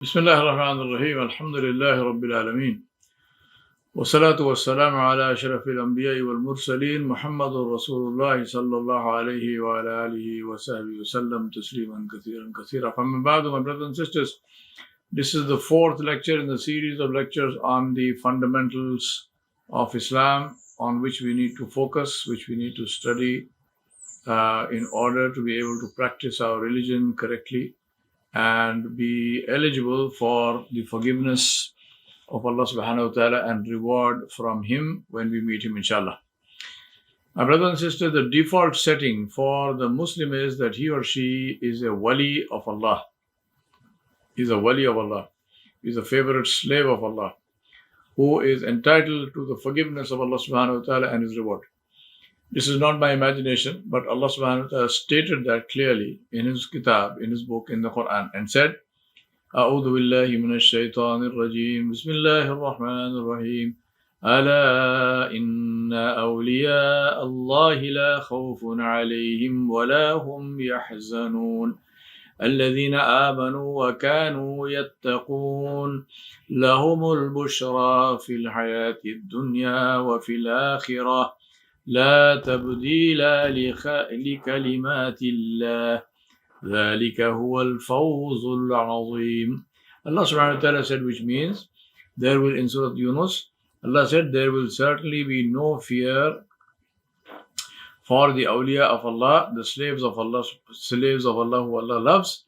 بسم الله الرحمن الرحيم الحمد لله رب العالمين والصلاة والسلام على أشرف الأنبياء والمرسلين محمد رسول الله صلى الله عليه وعلى آله وصحبه وسلم تسليما كثيرا كثيرا. From بعد, my brothers and sisters, this is the fourth lecture in the series of lectures on the fundamentals of Islam, on which we need to focus, which we need to study in order to be able to practice our religion correctly and be eligible for the forgiveness of Allah subhanahu wa ta'ala and reward from Him when we meet Him, inshallah. My brothers and sisters, the default setting for the Muslim is that he or she is a wali of Allah. He's a wali of Allah. He's a favorite slave of Allah who is entitled to the forgiveness of Allah subhanahu wa ta'ala and His reward. This is not my imagination, but Allah subhanahu wa ta'ala stated that clearly in His kitab, in His book, in the Quran, and said, أعوذ بالله من الشيطان الرجيم بسم الله الرحمن الرحيم ألا إن أولياء الله لا خوف عليهم ولا هم يحزنون الذين آمنوا وكانوا يتقون لهم البشرى في الحياة الدنيا وفي الآخرة لا تبديل لكلمات الله ذلك هو الفوز العظيم. Allah subhanahu wa ta'ala said, which means there will, in Surah Yunus, Allah said there will certainly be no fear for the awliya of Allah, the slaves of Allah who Allah loves,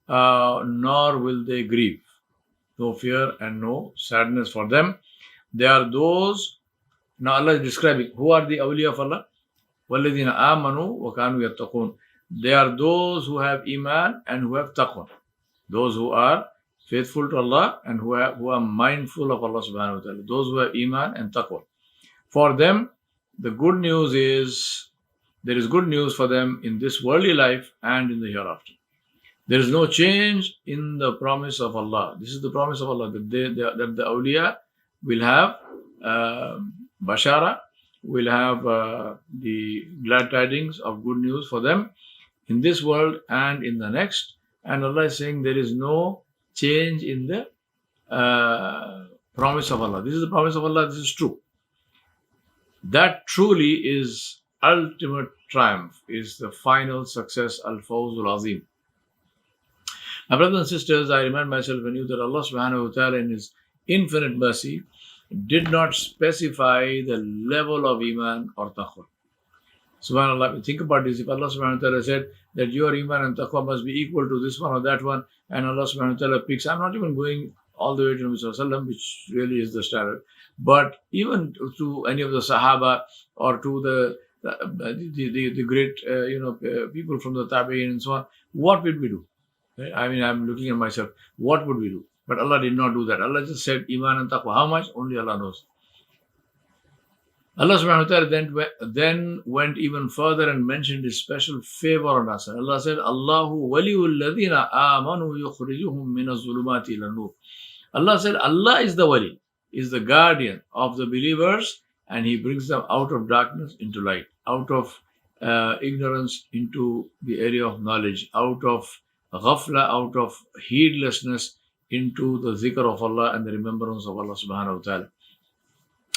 nor will they grieve. No fear and no sadness for them. They are those. Now Allah is describing who are the awliya of Allah. وَالَّذِينَ آمَنُوا وَكَانُوا يَتَّقُونَ. They are those who have iman and who have taqwa. Those who are faithful to Allah and who are mindful of Allah subhanahu wa ta'ala. Those who have iman and taqwa. For them, the good news is, there is good news for them in this worldly life and in the hereafter. There is no change in the promise of Allah. This is the promise of Allah, that the awliya will have bashara, will have the glad tidings of good news for them in this world and in the next. And Allah is saying there is no change in the promise of Allah. This is the promise of Allah. This is true. That truly is ultimate triumph, is the final success, al-fawzul azim. My brothers and sisters, I remind myself and you that Allah subhanahu wa ta'ala in His infinite mercy did not specify the level of iman or taqwa. Subhanallah, think about this. If Allah subhanahu wa ta'ala said that your iman and taqwa must be equal to this one or that one, and Allah subhanahu wa ta'ala picks, I'm not even going all the way to Nabi sallallahu alaihi wasallam, which really is the standard, but even to any of the Sahaba or to the great people from the Tabi'in and so on, what would we do? I mean, I'm looking at myself. What would we do? But Allah did not do that. Allah just said iman and taqwa. How much? Only Allah knows. Allah subhanahu wa ta'ala then went even further and mentioned His special favor on us. And Allah said, Allahu waliyul ladhina amanu yukhrijuhum min az-zulumati ila nur. Allah said, Allah is the wali, is the guardian of the believers, and He brings them out of darkness into light, out of ignorance into the area of knowledge, out of ghafla, out of heedlessness into the zikr of Allah and the remembrance of Allah subhanahu wa ta'ala.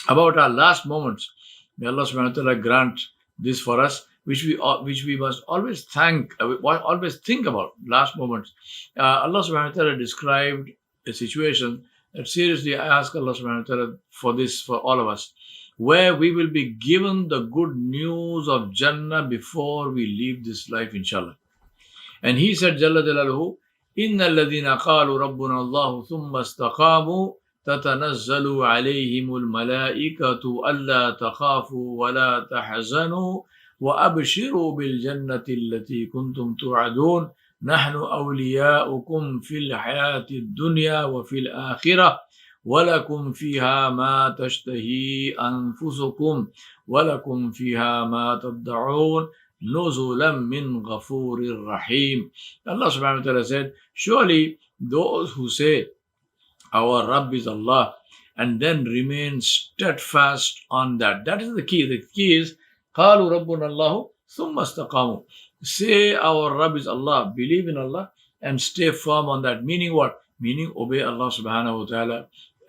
About our last moments, may Allah subhanahu wa ta'ala grant this for us, which we must always think about. Last moments. Allah subhanahu wa ta'ala described a situation that seriously I ask Allah subhanahu wa ta'ala for this, for all of us, where we will be given the good news of Jannah before we leave this life, inshallah. And He said, Jalla Jalaluhu, إن الذين قالوا ربنا الله ثم استقاموا تتنزل عليهم الملائكة ألا تخافوا ولا تحزنوا وأبشروا بالجنة التي كنتم توعدون نحن أولياؤكم في الحياة الدنيا وفي الآخرة ولكم فيها ما تشتهي أنفسكم ولكم فيها ما تدعون نزلا من غفور رحيم. Allah subhanahu wa ta'ala said, surely those who say our Rabb is Allah and then remain steadfast on that. That is the key. The key is قالوا ربنا الله ثم استقاموا. Say our Rabb is Allah, believe in Allah and stay firm on that. Meaning what? meaning obey Allah subhanahu wa ta'ala,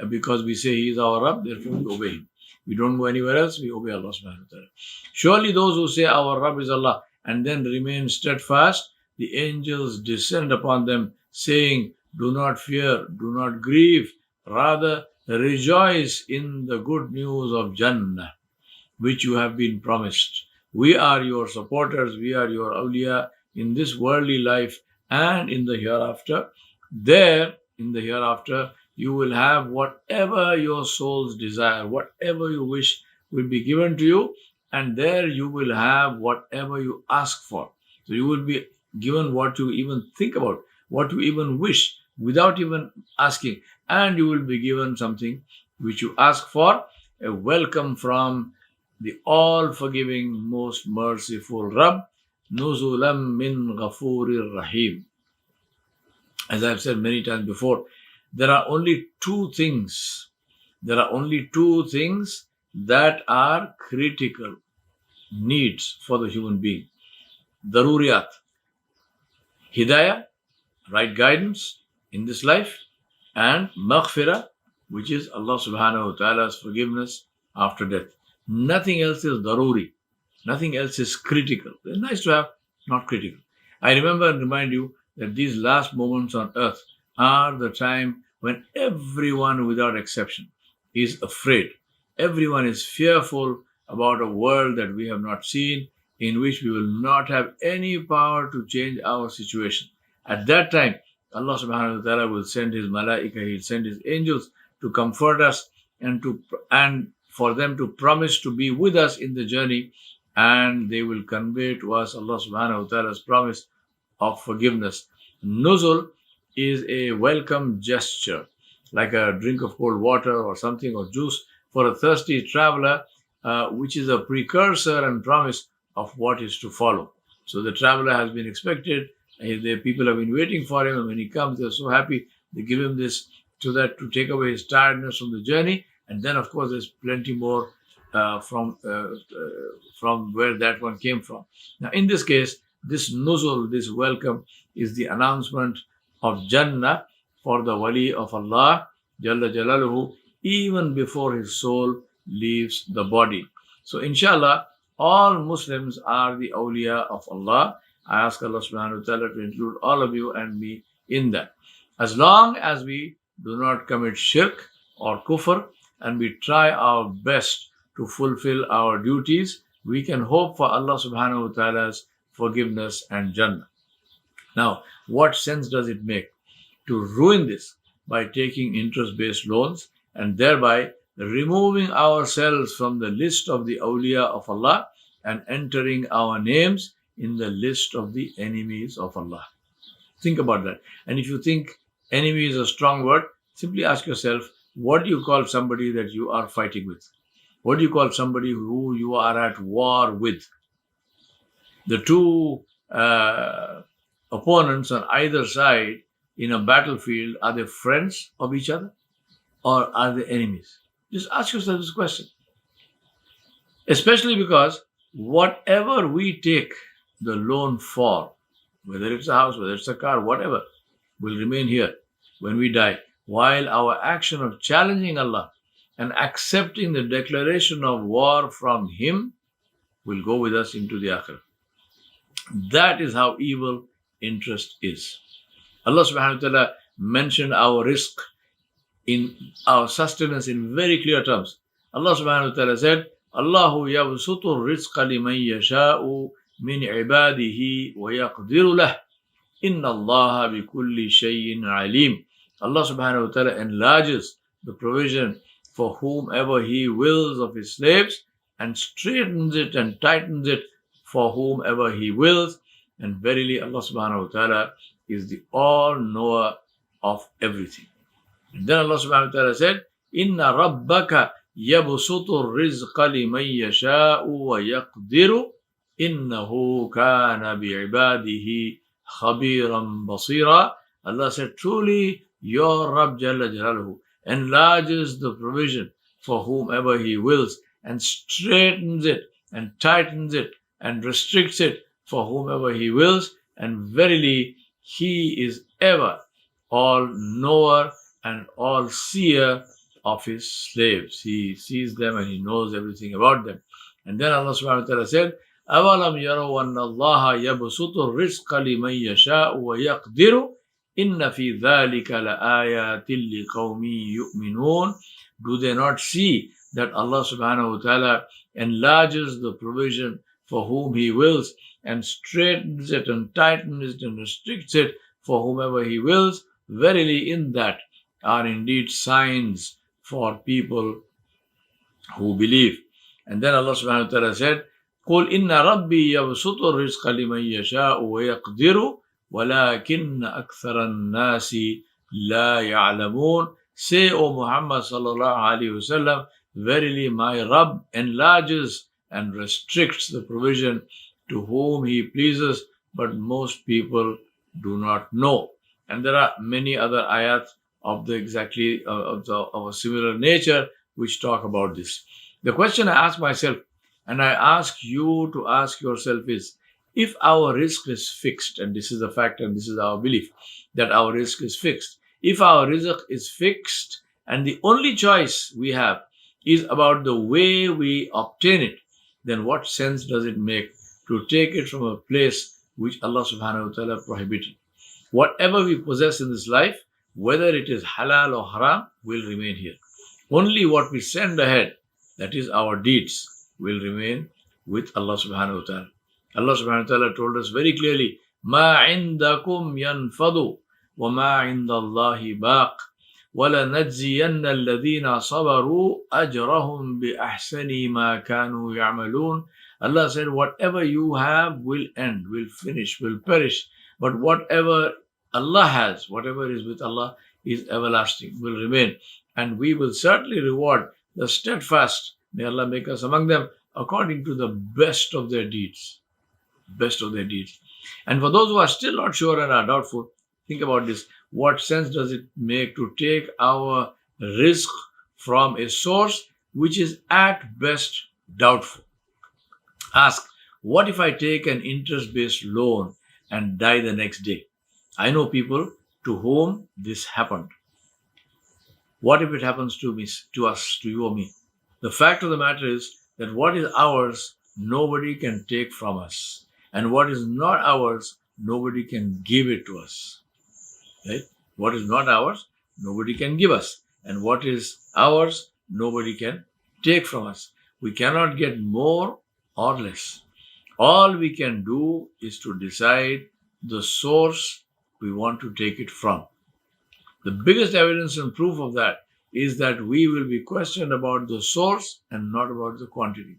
because we say He is our Rabb, therefore we obey Him. We don't go anywhere else, we obey Allah subhanahu wa ta'ala. Surely those who say our Rabb is Allah and then remain steadfast, the angels descend upon them, saying, do not fear, do not grieve, rather rejoice in the good news of Jannah, which you have been promised. We are your supporters, we are your awliya in this worldly life and in the hereafter. There, in the hereafter, you will have whatever your souls desire, whatever you wish will be given to you, and there you will have whatever you ask for. So you will be given what you even think about, what you even wish without even asking, and you will be given something which you ask for, a welcome from the all forgiving, most merciful Rabb, Nuzulam min Ghafurir Rahim. As I've said many times before, there are only two things. There are only two things that are critical needs for the human being. Daruriyat, Hidayah, right guidance in this life, and Maghfirah, which is Allah subhanahu wa ta'ala's forgiveness after death. Nothing else is daruri. Nothing else is critical. It's nice to have, not critical. I remember and remind you that these last moments on earth are the time when everyone without exception is afraid. Everyone is fearful about a world that we have not seen, in which we will not have any power to change our situation. At that time, Allah subhanahu wa ta'ala will send His malaika, He'll send His angels to comfort us and for them to promise to be with us in the journey, and they will convey to us Allah subhanahu wa ta'ala's promise of forgiveness. Nuzul is a welcome gesture, like a drink of cold water or something, or juice for a thirsty traveler, which is a precursor and promise of what is to follow. So the traveler has been expected, the people have been waiting for him, and when he comes, they're so happy. They give him this so that to take away his tiredness from the journey. And then, of course, there's plenty more from where that one came from. Now, in this case, this nuzul, this welcome, is the announcement of Jannah for the wali of Allah, Jalla Jalaluhu, even before his soul leaves the body. So, inshallah, all Muslims are the awliya of Allah. I ask Allah subhanahu wa ta'ala to include all of you and me in that. As long as we do not commit shirk or kufr, and we try our best to fulfill our duties, we can hope for Allah subhanahu wa ta'ala's forgiveness and Jannah. Now, what sense does it make to ruin this by taking interest-based loans and thereby removing ourselves from the list of the awliya of Allah and entering our names in the list of the enemies of Allah? Think about that. And if you think enemy is a strong word, simply ask yourself, what do you call somebody that you are fighting with? What do you call somebody who you are at war with? The two opponents on either side in a battlefield, are they friends of each other or are they enemies? Just ask yourself this question. Especially because whatever we take the loan for, whether it's a house, whether it's a car, whatever, will remain here when we die, while our action of challenging Allah and accepting the declaration of war from Him will go with us into the akhirah. That is how evil interest is. Allah subhanahu wa ta'ala mentioned our rizq, in our sustenance, in very clear terms. Allah subhanahu wa ta'ala said, Allahu yabsutu rizqa liman yasha'u min ibadihi wa yaqdiru lah. Inna Allah bi kulli shay'in alim. Allah subhanahu wa ta'ala enlarges the provision for whomever He wills of His slaves and straightens it and tightens it for whomever He wills. And verily Allah subhanahu wa ta'ala is the all-knower of everything. And then Allah subhanahu wa ta'ala said, Inna rabbaka yabsutu rizqa liman yasha'u wa yaqdiru innahu kana bi'ibadihi khabiran basira. Allah said, truly your Rabb Jalla Jalaluhu enlarges the provision for whomever He wills and straightens it and tightens it and restricts it for whomever He wills, and verily He is ever all knower and all seer of his slaves. He sees them and he knows everything about them. And then Allah subhanahu wa ta'ala said, أَوَلَمْ يَرَوْا أَنَّ اللَّهَ يَبْسُطُ الرِّزْقَ لِمَنْ يَشَاءُ وَيَقْدِرُ إِنَّ فِي ذَلِكَ لَآيَاتٍ لِقَوْمٍ يُؤْمِنُونَ. Do they not see that Allah subhanahu wa ta'ala enlarges the provision for whom He wills and straightens it and tightens it and restricts it for whomever He wills? Verily in that are indeed signs for people who believe. And then Allah subhanahu wa ta'ala said, قُلْ إِنَّ رَبِّي يَبْسُطُ الرِّزْقَ لِمَنْ يَشَاءُ وَيَقْدِرُ وَلَكِنَّ أَكْثَرَ النَّاسِ لَا يَعْلَمُونَ. Say, O Muhammad sallallahu alayhi wa sallam, verily my Rabb enlarges and restricts the provision to whom He pleases, but most people do not know. And there are many other ayats of of a similar nature which talk about this. The question I ask myself, and I ask you to ask yourself, is if our risk is fixed, and this is a fact and this is our belief that our risk is fixed. If our risk is fixed and the only choice we have is about the way we obtain it, then what sense does it make to take it from a place which Allah subhanahu wa ta'ala prohibited? Whatever we possess in this life, whether it is halal or haram, will remain here. Only what we send ahead, that is our deeds, will remain with Allah subhanahu wa ta'ala. Allah subhanahu wa ta'ala told us very clearly, مَا عِنْدَكُمْ يَنْفَضُ وَمَا عِنْدَ اللَّهِ بَاقٍ وَلَنَجْزِيَنَّ الَّذِينَ صَبَرُوا أَجْرَهُمْ بِأَحْسَنِ مَا كَانُوا يَعْمَلُونَ. Allah said, whatever you have will end, will finish, will perish. But whatever Allah has, whatever is with Allah is everlasting, will remain. And we will certainly reward the steadfast, may Allah make us among them, according to the best of their deeds. Best of their deeds. And for those who are still not sure and are doubtful, think about this. What sense does it make to take our risk from a source which is at best doubtful? Ask, what if I take an interest-based loan and die the next day? I know people to whom this happened. What if it happens to me, to us, to you or me? The fact of the matter is that what is ours, nobody can take from us. And what is not ours, nobody can give it to us. Right? What is not ours, nobody can give us. And what is ours, nobody can take from us. We cannot get more or less. All we can do is to decide the source we want to take it from. The biggest evidence and proof of that is that we will be questioned about the source and not about the quantity.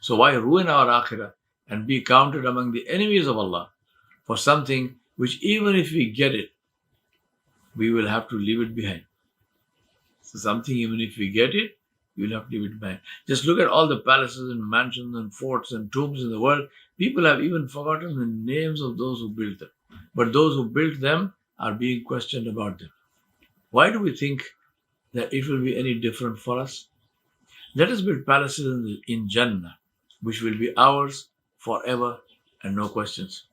So why ruin our akhirah and be counted among the enemies of Allah for something which, even if we get it, we will have to leave it behind. So something, even if we get it, we will have to leave it behind. Just look at all the palaces and mansions and forts and tombs in the world. People have even forgotten the names of those who built them. But those who built them are being questioned about them. Why do we think that it will be any different for us? Let us build palaces in Jannah, which will be ours forever and no questions.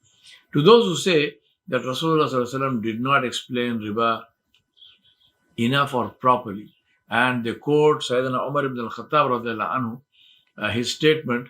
To those who say that Rasulullah ﷺ did not explain riba enough or properly, and they quote Sayyidina Umar ibn al-Khattab radiallahu anhu, his statement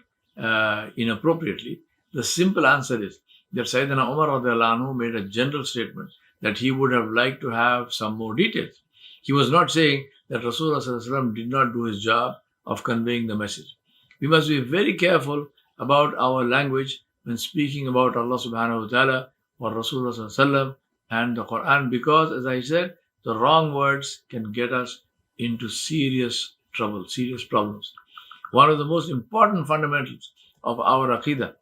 inappropriately, the simple answer is that Sayyidina Umar radiallahu anhu made a general statement that he would have liked to have some more details. He was not saying that Rasulullah ﷺ did not do his job of conveying the message. We must be very careful about our language when speaking about Allah subhanahu wa ta'ala or Rasulullah ﷺ and the Quran, because, as I said, the wrong words can get us into serious trouble, serious problems. One of the most important fundamentals of our aqidah,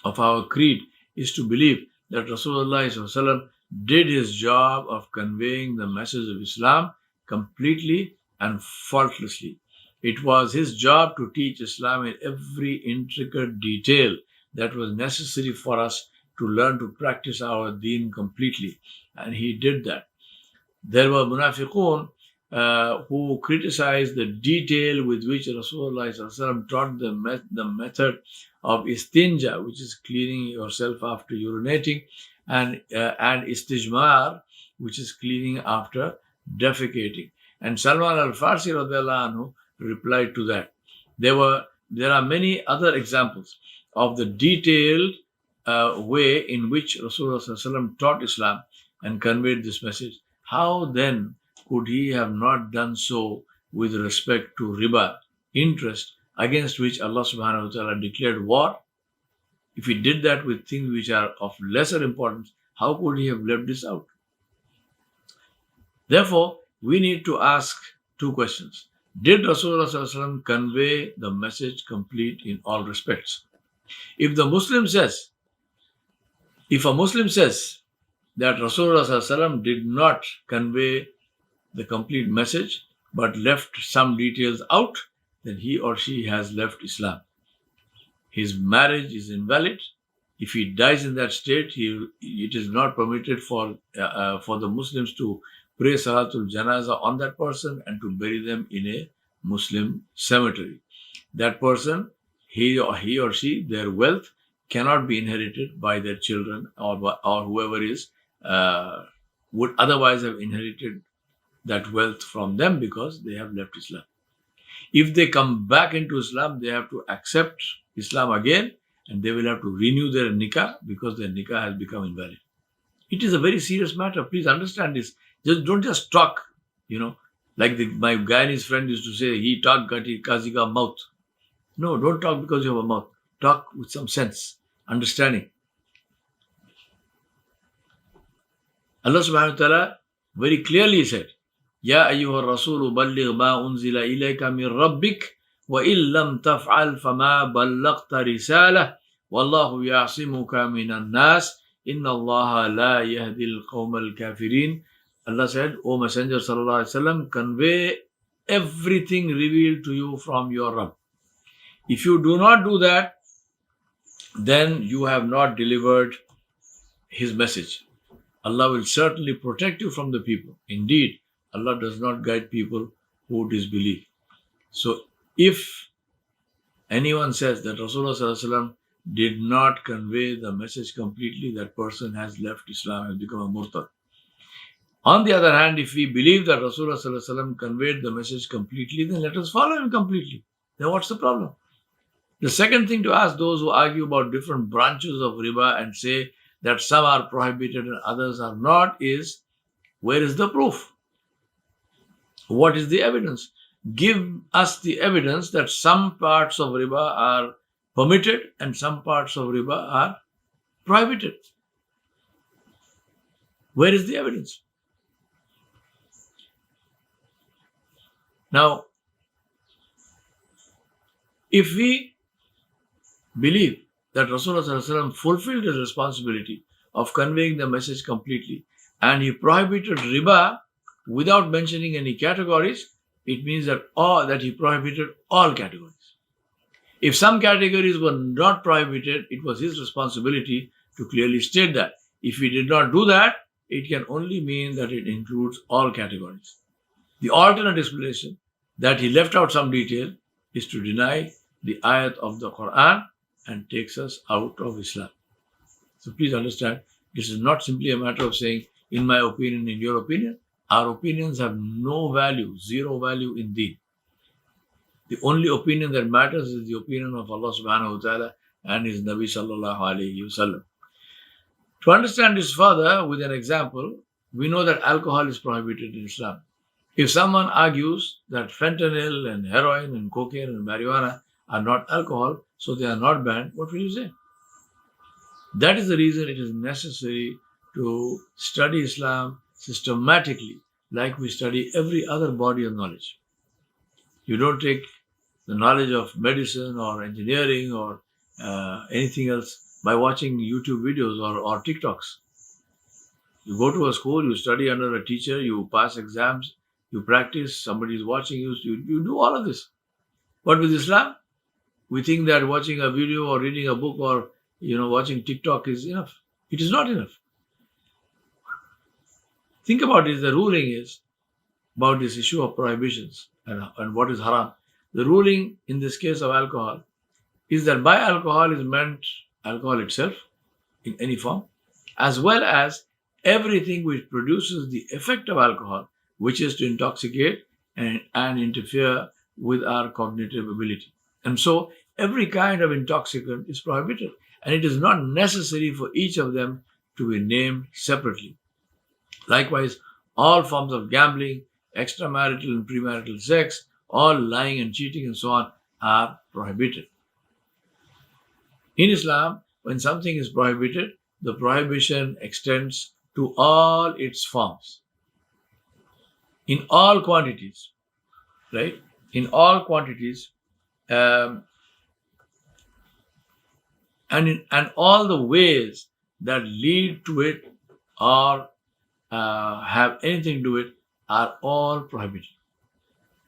of our creed, is to believe that Rasulullah ﷺ did his job of conveying the message of Islam completely and faultlessly. It was his job to teach Islam in every intricate detail that was necessary for us to learn to practice our deen completely. And he did that. There were munafiqun who criticized the detail with which Rasulullah ﷺ taught the method of istinja, which is cleaning yourself after urinating, and istijmar, which is cleaning after defecating. And Salman al-Farsi radiallahu anhu replied to that. There are many other examples of the detailed way in which Rasulullah sallallahu alaihi wasallam taught Islam and conveyed this message. How then could he have not done so with respect to riba, interest, against which Allah subhanahu wa ta'ala declared war? If he did that with things which are of lesser importance, how could he have left this out? Therefore, we need to ask two questions. Did Rasulullah sallallahu alaihi wasallam convey the message complete in all respects? If a Muslim says that Rasulullah sallallahu alaihi wasallam did not convey the complete message but left some details out, then he or she has left Islam. His marriage is invalid. If he dies in that state, it is not permitted for the Muslims to pray Salatul Janazah on that person and to bury them in a Muslim cemetery. That person, he or she, their wealth cannot be inherited by their children or whoever is would otherwise have inherited that wealth from them because they have left Islam. If they come back into Islam, they have to accept Islam again and they will have to renew their nikah because their nikah has become invalid. It is a very serious matter. Please understand this. Don't just talk, like my Guyanese friend used to say, he talk because he got mouth. No, don't talk because you have a mouth. Talk with some sense, understanding. Allah subhanahu wa ta'ala very clearly said, Ya ayyuha rasulu balligh ma unzila ilayka min rabbik wa illam taf'al fama ballaghta risalah wallahu ya'simuka minan nas inna allaha la yahdi al-qawm al-kafirin. Allah said, O Messenger sallallahu alaihi wasallam, convey everything revealed to you from your Rabb. If you do not do that, then you have not delivered his message. Allah will certainly protect you from the people. Indeed, Allah does not guide people who disbelieve. So if anyone says that Rasulullah sallallahu alaihi wasallam did not convey the message completely, that person has left Islam, has become a murtad. On the other hand, if we believe that Rasulullah sallallahu alaihi wasallam conveyed the message completely, then let us follow him completely. Then what's the problem? The second thing to ask those who argue about different branches of riba and say that some are prohibited and others are not is, where is the proof? What is the evidence? Give us the evidence that some parts of riba are permitted and some parts of riba are prohibited. Where is the evidence? Now, if we believe that Rasulullah sallallahu alaihi wasallam fulfilled his responsibility of conveying the message completely and he prohibited riba without mentioning any categories, it means that he prohibited all categories. If some categories were not prohibited, it was his responsibility to clearly state that. If he did not do that, it can only mean that it includes all categories. The alternate explanation that he left out some detail is to deny the ayat of the Quran and takes us out of Islam. So please understand, this is not simply a matter of saying, in my opinion, in your opinion. Our opinions have no value, zero value in Deen. The only opinion that matters is the opinion of Allah subhanahu wa ta'ala and His Nabi sallallahu alayhi wasallam. To understand this further with an example, we know that alcohol is prohibited in Islam. If someone argues that fentanyl and heroin and cocaine and marijuana are not alcohol, so they are not banned, what will you say? That is the reason it is necessary to study Islam systematically, like we study every other body of knowledge. You don't take the knowledge of medicine or engineering or anything else by watching YouTube videos or TikToks. You go to a school, you study under a teacher, you pass exams, you practice, somebody is watching you, you do all of this. But with Islam, we think that watching a video or reading a book or watching TikTok is enough. It is not enough. Think about it. The ruling is about this issue of prohibitions and what is haram. The ruling in this case of alcohol is that by alcohol is meant alcohol itself in any form, as well as everything which produces the effect of alcohol, which is to intoxicate and interfere with our cognitive ability. And so every kind of intoxicant is prohibited. And it is not necessary for each of them to be named separately. Likewise, all forms of gambling, extramarital and premarital sex, all lying and cheating and so on are prohibited. In Islam, when something is prohibited, the prohibition extends to all its forms, in all quantities, right? In all quantities, um, and all the ways that lead to it or have anything to do with it are all prohibited.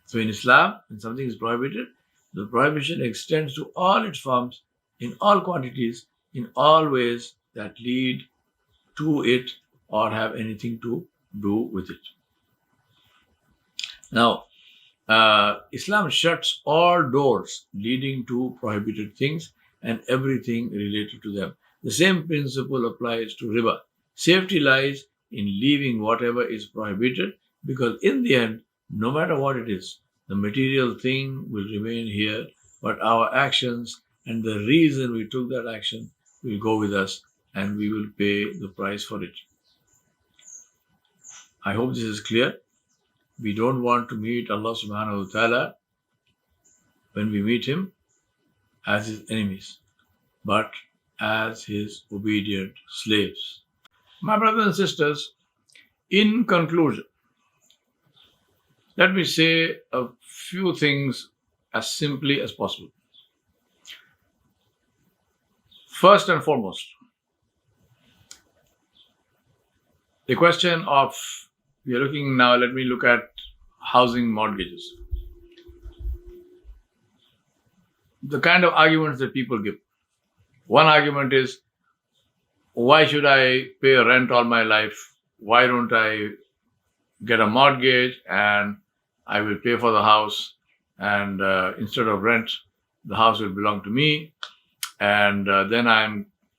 So in Islam, when something is prohibited, the prohibition extends to all its forms, in all quantities, in all ways that lead to it or have anything to do with it. Now, Islam shuts all doors leading to prohibited things and everything related to them. The same principle applies to riba. Safety lies in leaving whatever is prohibited, because in the end, no matter what it is, the material thing will remain here, but our actions and the reason we took that action will go with us and we will pay the price for it. I hope this is clear. We don't want to meet Allah subhanahu wa ta'ala when we meet Him as His enemies, but as His obedient slaves. My brothers and sisters, in conclusion, let me say a few things as simply as possible. First and foremost, the question of, we are looking now, let me look at housing mortgages. The kind of arguments that people give. One argument is, why should I pay rent all my life? Why don't I get a mortgage and I will pay for the house, and instead of rent, the house will belong to me, and then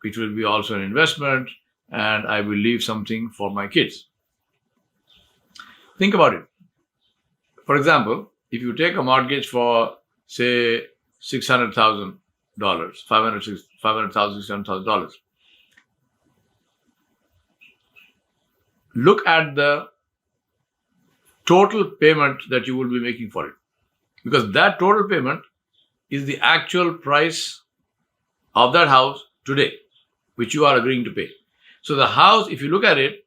it will be also an investment, and I will leave something for my kids. Think about it. For example, if you take a mortgage for, say, $600,000, $500,000, $600,000, look at the total payment that you will be making for it, because that total payment is the actual price of that house today, which you are agreeing to pay. So the house, if you look at it,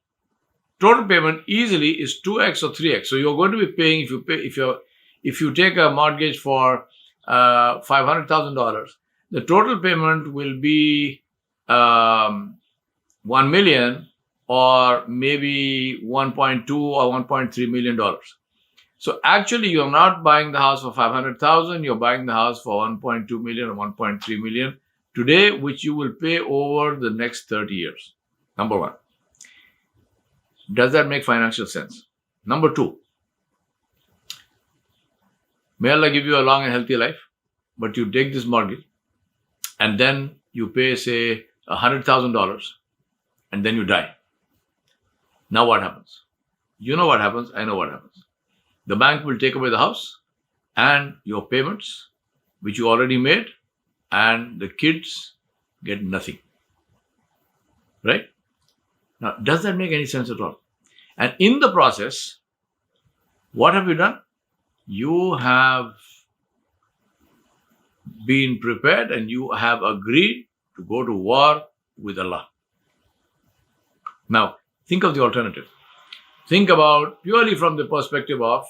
total payment easily is 2x or 3x. So you're going to be paying, if you take a mortgage for $500,000, the total payment will be 1 million, or maybe 1.2 or 1.3 million dollars. So actually, you are not buying the house for 500,000. You're buying the house for 1.2 million or 1.3 million today, which you will pay over the next 30 years. Number one. Does that make financial sense? Number two. May Allah give you a long and healthy life, but you take this mortgage and then you pay, say, $100,000 and then you die. Now what happens? You know what happens. I know what happens. The bank will take away the house and your payments, which you already made, and the kids get nothing. Right? Now, does that make any sense at all? And in the process, what have you done? You have been prepared and you have agreed to go to war with Allah. Now, think of the alternative. Think about purely from the perspective of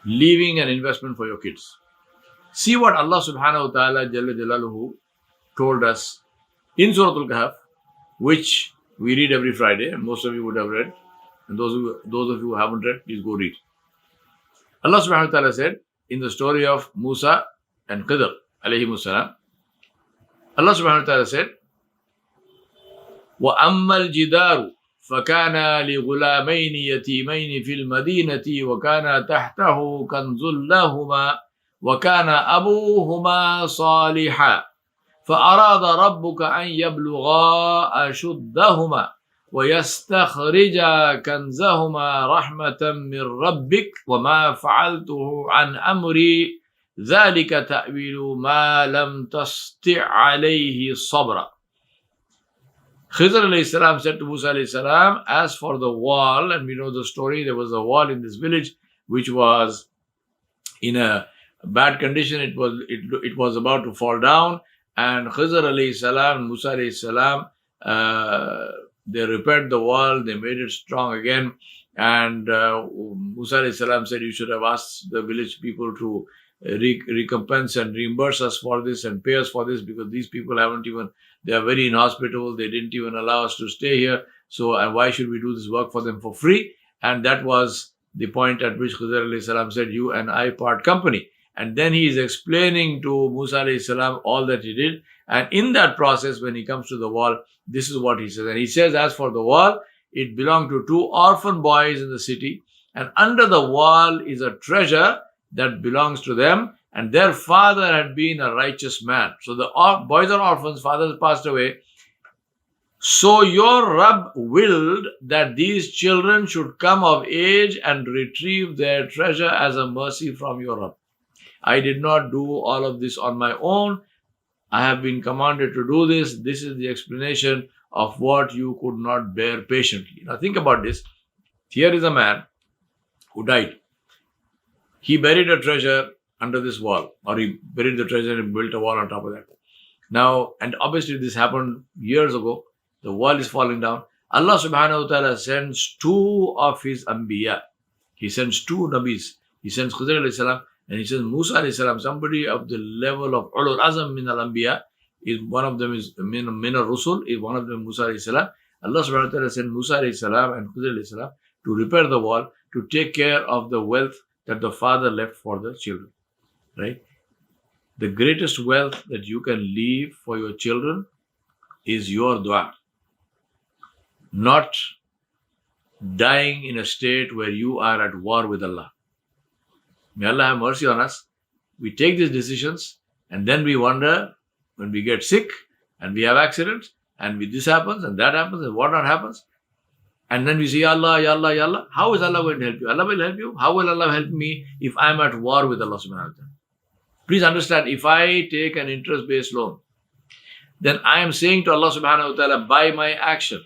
leaving an investment for your kids. See what Allah subhanahu wa ta'ala Jalla Jalaluhu told us in Surah Al-Kahf, which we read every Friday, and most of you would have read. And those of you who haven't read, please go read. Allah subhanahu wa ta'ala said in the story of Musa and Khidr alayhi salam, Allah subhanahu wa ta'ala said, وَأَمَّا الْجِدَارُ فَكَانَ لِغُلَامَيْنِ يَتِيمَيْنِ فِي الْمَدِينَةِ وَكَانَ تَحْتَهُ كَنْزٌ لَهُمَا وَكَانَ أَبُوهُمَا صَالِحًا فَأَرَادَ رَبُّكَ أَنْ يَبْلُغَا أَشُدَّهُمَا وَيَسْتَخْرِجَ كَنْزَهُمَا رَحْمَةً مِّن رَبِّكَ وَمَا فَعَلْتُهُ عَنْ أَمْرِي ذَلِكَ تَأْوِيلُ مَا لَمْ تَسْطِعْ عَلَيْهِ صَبْرًا. Khidr alayhi salam said to Musa alayhi salam, as for the wall, and we know the story, there was a wall in this village which was in a bad condition. It was about to fall down, and Khidr alayhi salam, Musa alayhi salam, they repaired the wall, they made it strong again, and Musa alayhi salam said, you should have asked the village people to recompense and reimburse us for this and pay us for this, because these people they are very inhospitable, they didn't even allow us to stay here, so and why should we do this work for them for free? And that was the point at which Khidr alayhi salam said, you and I part company. And then he is explaining to Musa alayhi salam all that he did, and in that process, when he comes to the wall, this is what he says. And he says, as for the wall, it belonged to 2 orphan boys in the city, and under the wall is a treasure that belongs to them, and their father had been a righteous man. So the boys are orphans, father passed away. So your Rabb willed that these children should come of age and retrieve their treasure as a mercy from your Rabb. I did not do all of this on my own. I have been commanded to do this. This is the explanation of what you could not bear patiently. Now think about this. Here is a man who died. He buried a treasure under this wall, or he buried the treasure and built a wall on top of that. Now, and obviously this happened years ago. The wall is falling down. Allah subhanahu wa ta'ala sends 2 of his anbiya. He sends 2 nabis. He sends Khidr alayhi salam and he sends Musa alayhi salam, somebody of the level of ulul azam min al-anbiya. One of them is min al-rusul, is one of them Musa alayhi salam. Allah subhanahu wa ta'ala sent Musa alayhi salam and Khidr alayhi salam to repair the wall, to take care of the wealth that the father left for the children. Right? The greatest wealth that you can leave for your children is your dua. Not dying in a state where you are at war with Allah. May Allah have mercy on us. We take these decisions and then we wonder when we get sick and we have accidents and this happens and that happens and what not happens. And then we say, Ya Allah, Ya Allah, Ya Allah. How is Allah going to help you? Allah will help you. How will Allah help me if I am at war with Allah subhanahu wa ta'ala? Please understand, if I take an interest-based loan, then I am saying to Allah subhanahu wa ta'ala, by my action,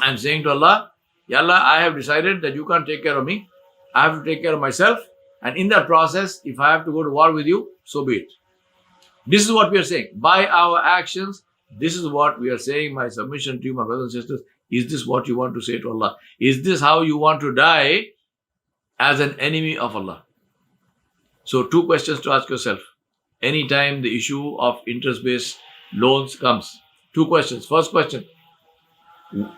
I am saying to Allah, Ya Allah, I have decided that you can't take care of me. I have to take care of myself. And in that process, if I have to go to war with you, so be it. This is what we are saying. By our actions, this is what we are saying. My submission to you, my brothers and sisters, is this what you want to say to Allah? Is this how you want to die as an enemy of Allah? So 2 questions to ask yourself. Anytime the issue of interest-based loans comes. 2 questions. First question,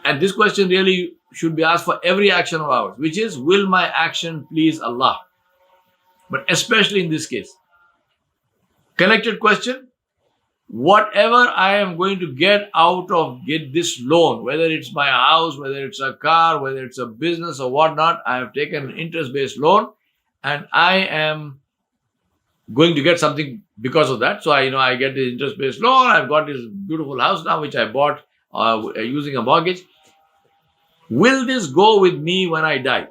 and this question really should be asked for every action of ours, which is, will my action please Allah? But especially in this case. Connected question, whatever I am going to get this loan, whether it's my house, whether it's a car, whether it's a business or whatnot, I have taken an interest-based loan and I am going to get something because of that. So I get this interest-based loan. I've got this beautiful house now, which I bought using a mortgage. Will this go with me when I die?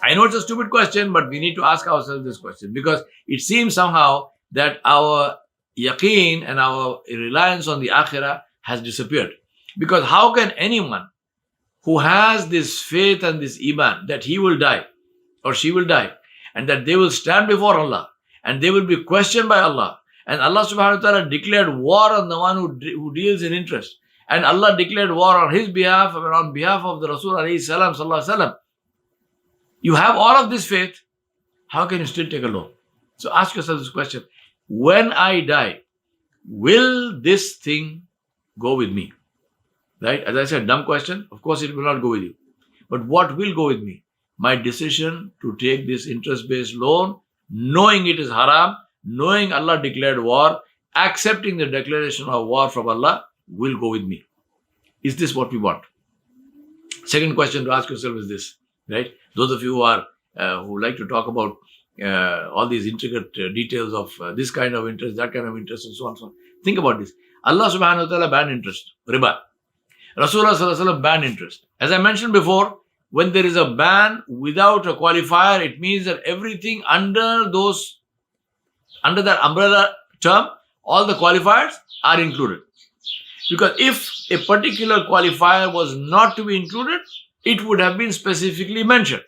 I know it's a stupid question, but we need to ask ourselves this question, because it seems somehow that our yaqeen and our reliance on the akhirah has disappeared. Because how can anyone who has this faith and this iman that he will die or she will die, and that they will stand before Allah and they will be questioned by Allah, and Allah subhanahu wa ta'ala declared war on the one who deals in interest, and Allah declared war on his behalf and on behalf of the Rasul alayhi salam sallallahu alayhi wa sallam. You have all of this faith, how can you still take a loan? So ask yourself this question. When I die, will this thing go with me? Right? As I said, dumb question. Of course, it will not go with you. But what will go with me? My decision to take this interest-based loan, knowing it is haram, knowing Allah declared war, accepting the declaration of war from Allah, will go with me. Is this what we want? Second question to ask yourself is this, right? Those of you who like to talk about all these intricate details of this kind of interest, that kind of interest, and so on, so on. Think about this. Allah subhanahu wa ta'ala banned interest, riba. Rasulullah sallallahu alaihi wasallam banned interest. As I mentioned before, when there is a ban without a qualifier, it means that everything under that umbrella term, all the qualifiers are included. Because if a particular qualifier was not to be included, it would have been specifically mentioned.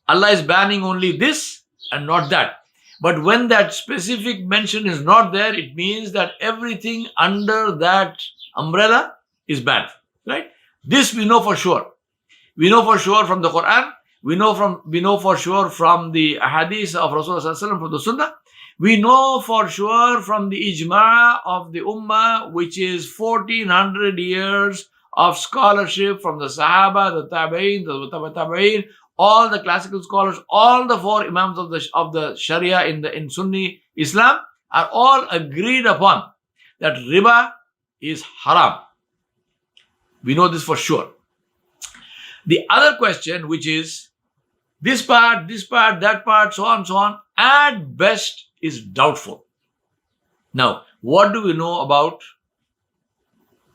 Allah is banning only this and not that. But when that specific mention is not there, it means that everything under that umbrella is banned. Right? This we know for sure. We know for sure from the Quran. We know for sure from the hadith of Rasulullah sallallahu alaihi wasallam, from the Sunnah. We know for sure from the ijma of the ummah, which is 1400 years of scholarship from the Sahaba, the Tabi'in, the Tabi'in, all the classical scholars, all the four imams of the Sharia in Sunni Islam are all agreed upon that riba is haram. We know this for sure. The other question, which is this part, that part, so on, at best is doubtful. Now, what do we know about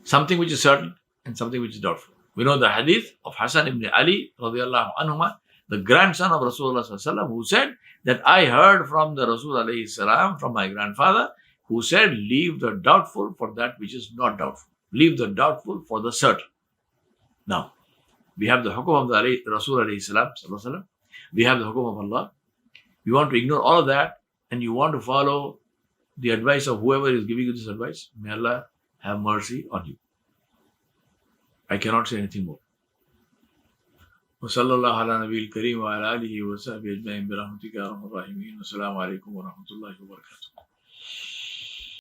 something which is certain and something which is doubtful? We know the hadith of Hassan ibn Ali radiallahu anhuma, the grandson of Rasulullah sallallahu alaihi wasallam, who said that I heard from the Rasul alayhi salam, from my grandfather, who said, leave the doubtful for that which is not doubtful. Leave the doubtful for the certain. Now, we have the hukum of the Rasul alayhi salam, sallallahu alaihi wasallam. We have the hukum of Allah. We want to ignore all of that and you want to follow the advice of whoever is giving you this advice. May Allah have mercy on you. I cannot say anything more. وصلى الله على نبي الكريم وعلى آله وصحبه أجمعين برحمتك يا أرحم الراحمين والسلام عليكم ورحمة الله وبركاته.